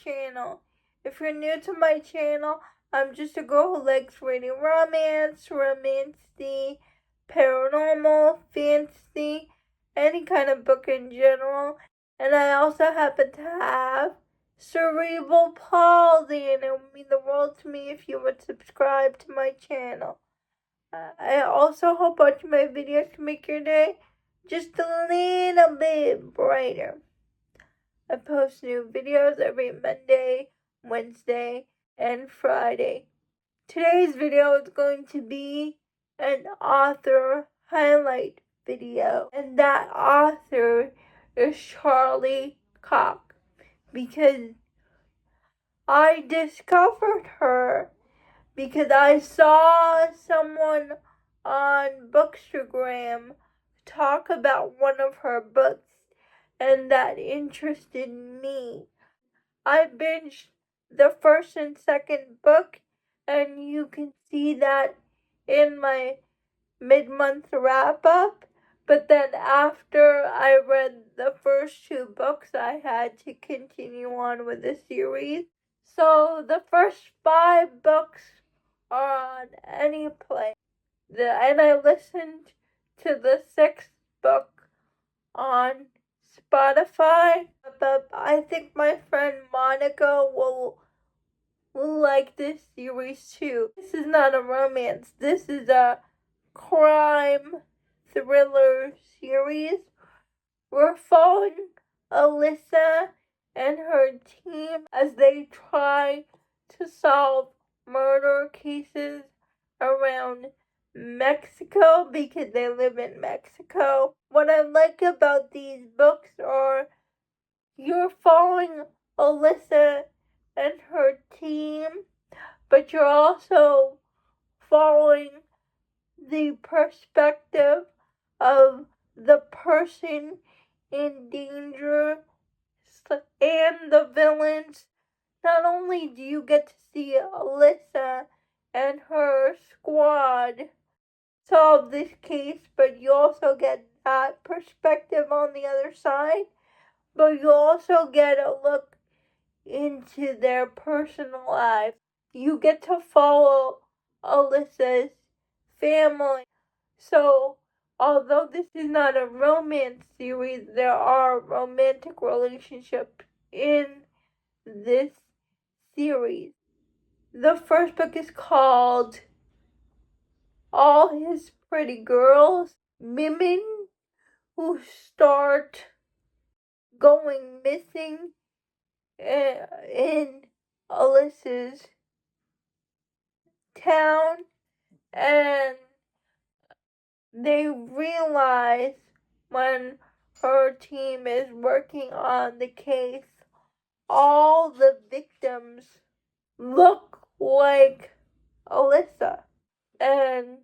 channel. If you're new to my channel, I'm just a girl who likes reading romance, romantic, paranormal, fantasy, any kind of book in general. And I also happen to have cerebral palsy, and it would mean the world to me if you would subscribe to my channel. I also hope watching my videos can make your day just a little bit brighter. I post new videos every Monday, Wednesday, and Friday. Today's video is going to be an author highlight video, and that author is Charly Cox, because I discovered her because I saw someone on Bookstagram talk about one of her books, and that interested me. I binged the first and second book, and you can see that in my mid-month wrap-up. But then after I read the first two books, I had to continue on with the series. So the first 5 books are on any play. And I listened to the 6th book on Spotify. But I think my friend Monica will like this series too. This is not a romance. This is a crime thriller series. We're following Alyssa and her team as they try to solve murder cases around Mexico because they live in Mexico. What I like about these books are you're following Alyssa and her team, but you're also following the perspective of the person in danger and the villains. Not only do you get to see Alyssa and her squad solve this case, but you also get that perspective on the other side. But you also get a look into their personal lives. You get to follow Alyssa's family. So, although this is not a romance series, there are romantic relationships in this series. The first book is called All His Pretty Girls. Women who start going missing in Alyssa's town, and they realize when her team is working on the case, all the victims look like Alyssa, and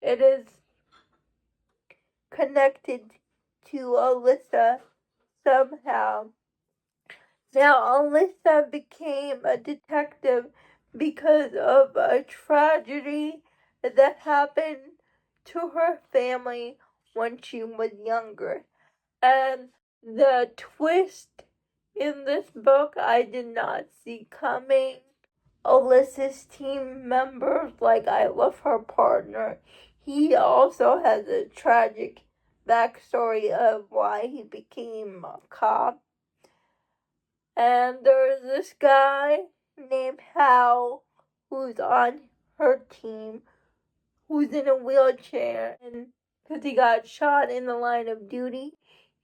it is connected to Alyssa somehow. Now, Alyssa became a detective because of a tragedy that happened to her family when she was younger. And the twist in this book I did not see coming. Alyssa's team members, like I love her partner, he also has a tragic backstory of why he became a cop. And there's this guy named Hal who's on her team, who's in a wheelchair, and because he got shot in the line of duty,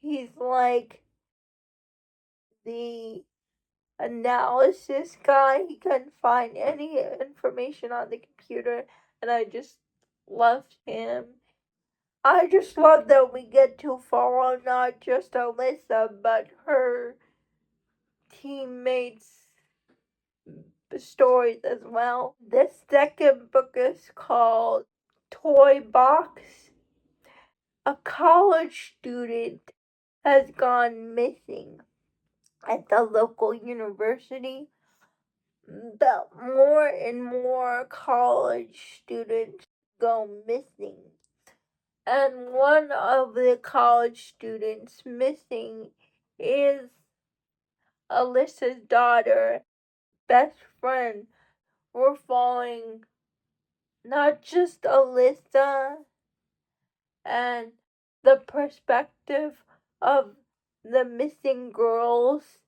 he's like the analysis guy. He couldn't find any information on the computer, and I just loved him. I just love that we get to follow not just Alyssa, but her teammates' stories as well. The second book is called Toy Box. A college student has gone missing at the local university, but more and more college students go missing. And one of the college students missing is Alyssa's daughter, best friend, were following not just Alyssa and the perspective of the missing girls,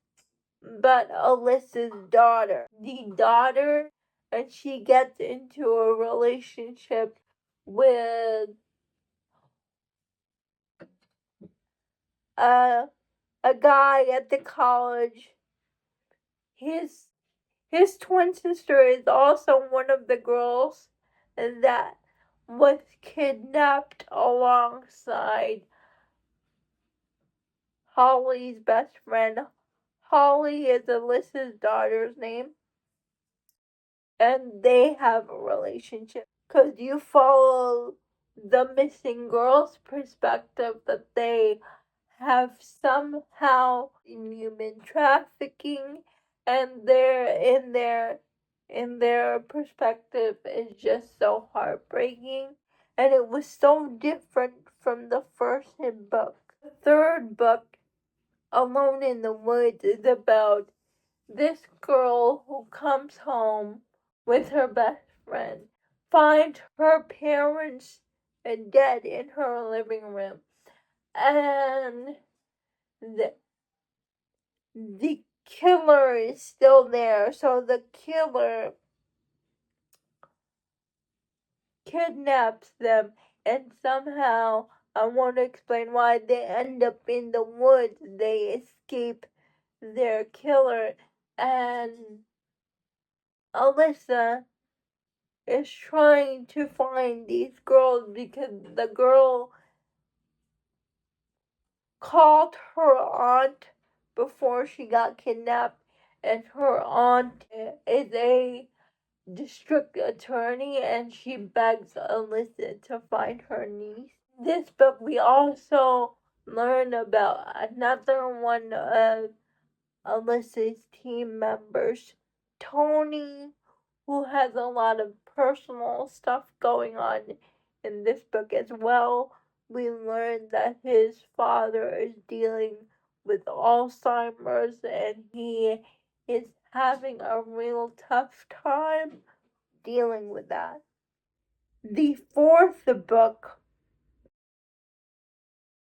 but Alyssa's daughter. The daughter, and she gets into a relationship with a guy at the college. His his twin sister is also one of the girls that was kidnapped alongside Holly's best friend. Holly is Alyssa's daughter's name, and they have a relationship. Because you follow the missing girl's perspective that they have somehow in human trafficking, and their perspective is just so heartbreaking, and it was so different from the first book. The third book, Alone in the Woods, is about this girl who comes home with her best friend, finds her parents dead in her living room, and the killer is still there. So the killer kidnaps them, and somehow, I won't explain why, they end up in the woods. They escape their killer, and Alyssa is trying to find these girls because the girl called her aunt before she got kidnapped, and her aunt is a district attorney, and she begs Alyssa to find her niece. This book, we also learn about another one of Alyssa's team members, Tony, who has a lot of personal stuff going on in this book as well. We learn that his father is dealing with Alzheimer's, and he is having a real tough time dealing with that. The fourth book,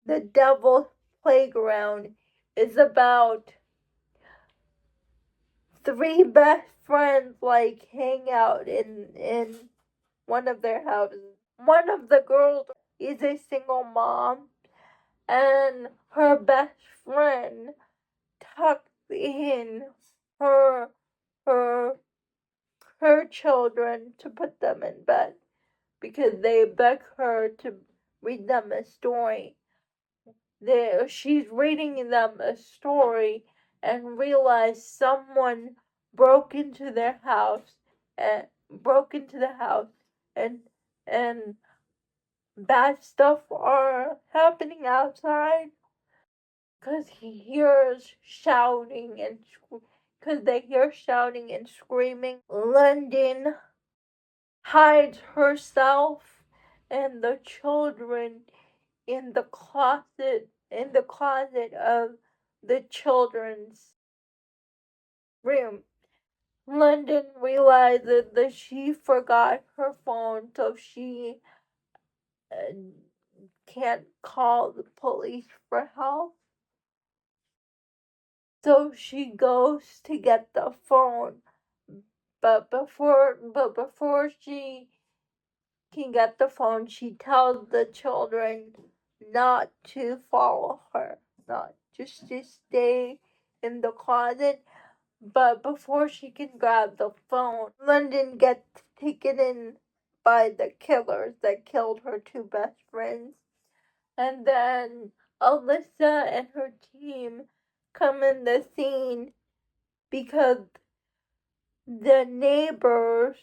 The Devil's Playground, is about three best friends hang out in one of their houses. One of the girls is a single mom, and her best friend tucks in her her her children to put them in bed because they beg her to read them a story. She's reading them a story and realized someone broke into their house and and and bad stuff are happening outside because they hear shouting and screaming. London hides herself and the children in the closet of the children's room. London realizes that she forgot her phone, so she uh, can't call the police for help. So she goes to get the phone, but before she can get the phone, she tells the children not to follow her, not just to stay in the closet. But before she can grab the phone, London gets taken in by the killers that killed her two best friends. And then Alyssa and her team come in the scene because the neighbors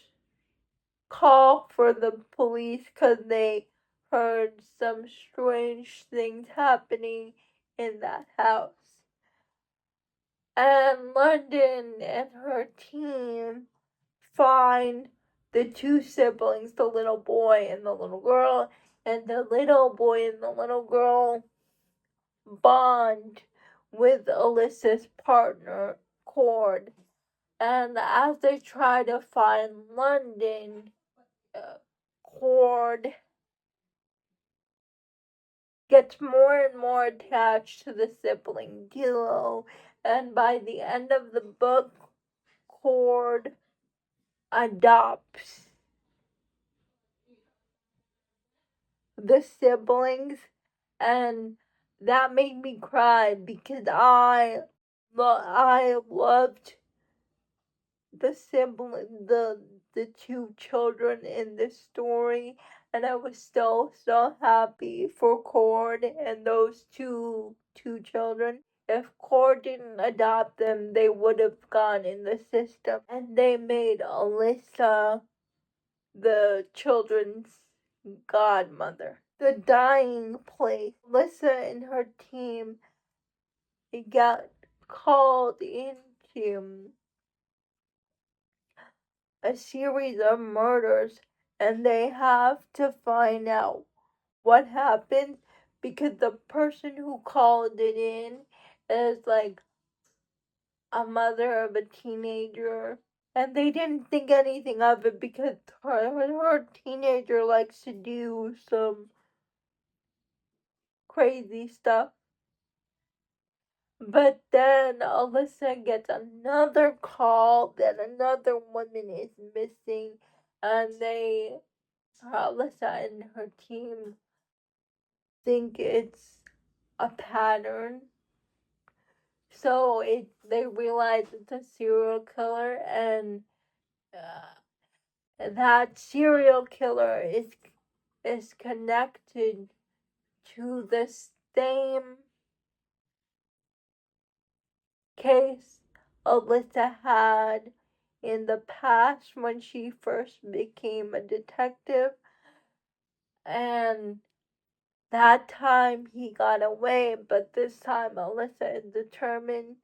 call for the police because they heard some strange things happening in that house. And London and her team find the two siblings, the little boy and the little girl, and the little boy and the little girl bond with Alyssa's partner, Cord. And as they try to find London, Cord gets more and more attached to the sibling duo, and by the end of the book, Cord adopts the siblings, and that made me cry because I loved the sibling, the two children in this story, and I was so happy for Cord and those two children. If Cord didn't adopt them, they would have gone in the system, and they made Alyssa the children's godmother. The dying place. Alyssa and her team got called into a series of murders, and they have to find out what happened because the person who called it in is like a mother of a teenager, and they didn't think anything of it because her teenager likes to do some crazy stuff. But then Alyssa gets another call that another woman is missing, and Alyssa and her team think it's a pattern. So they realize it's a serial killer, and that serial killer is connected to the same case Alyssa had in the past when she first became a detective, and that time he got away, but this time Alyssa is determined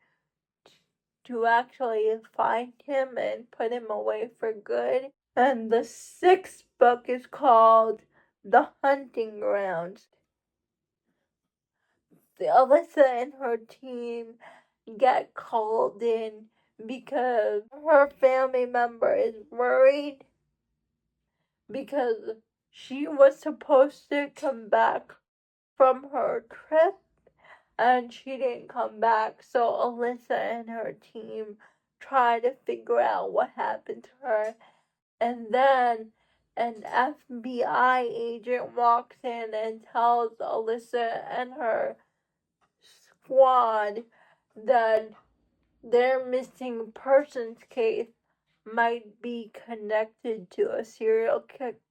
to actually find him and put him away for good. And the sixth book is called The Hunting Grounds. Alyssa and her team get called in because her family member is worried because she was supposed to come back from her trip and she didn't come back. So Alyssa and her team try to figure out what happened to her. And then an FBI agent walks in and tells Alyssa and her squad that their missing persons case might be connected to a serial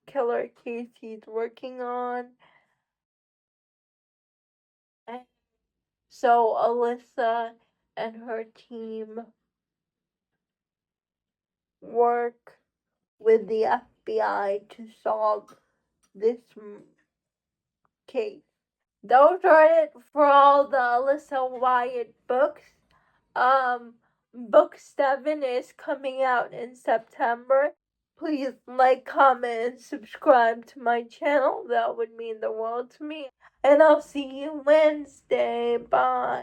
killer case he's working on. And so Alyssa and her team work with the FBI to solve this case. Those are it for all the Alyssa Wyatt books. Book 7 is coming out in September. Please like, comment, and subscribe to my channel. That would mean the world to me. And I'll see you Wednesday. Bye.